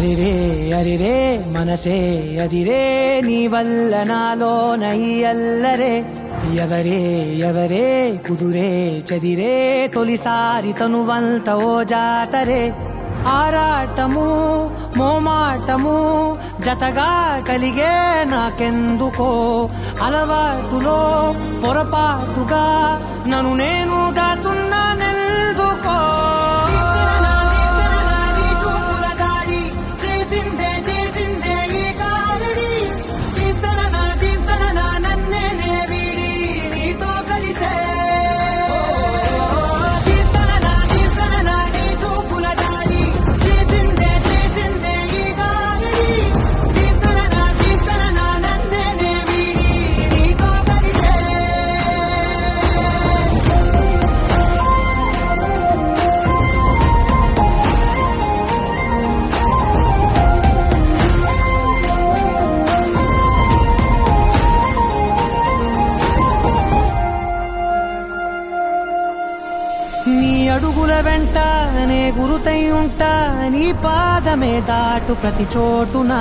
అరిరే అరిరే మనసే అదిరే నీ వల్ల నాలోన ఈ అల్లరే ఎవరే ఎవరే కుదురే చెదిరే తొలిసారి తనువంత ఓ జాతరే ఆరాటము మోమాటము జతగా కలిగే నాకెందుకో అలవాటులో పొరపాటుగా నన్ను నేను దాస్తున్నానెందుకో నీ అడుగుల వెంట నే గురుతై ఉంటా నీ పాదమే దాటు ప్రతి చోటున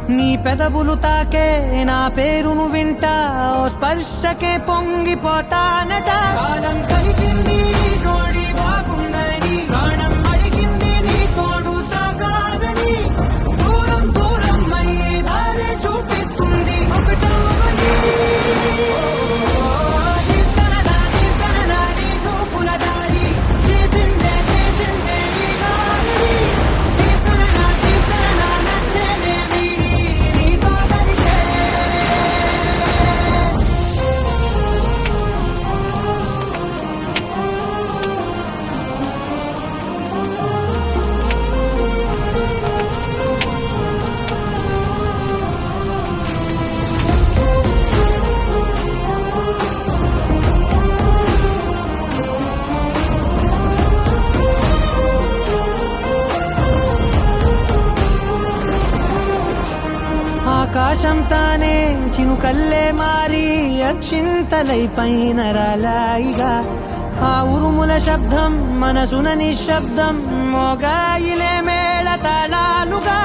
నీ పెదవులు తాకే నా పేరును వింటా ఓ స్పర్శకే పొంగిపోతానట కాలం కలిపింది జోడి బాగుందని ప్రాణం అడిగింది నీ తోడు సాగాలని దూరం దూరం అయ్యి దారి చూపిస్తుంది ఒకటవని ఆకాశం తానే చినుకల్లే మారి అక్షింతలై పైన రాలాయిగా ఆ ఉరుముల శబ్దం మనసున నిశ్శబ్దం మోగాయిలే మేళ తాళాలుగా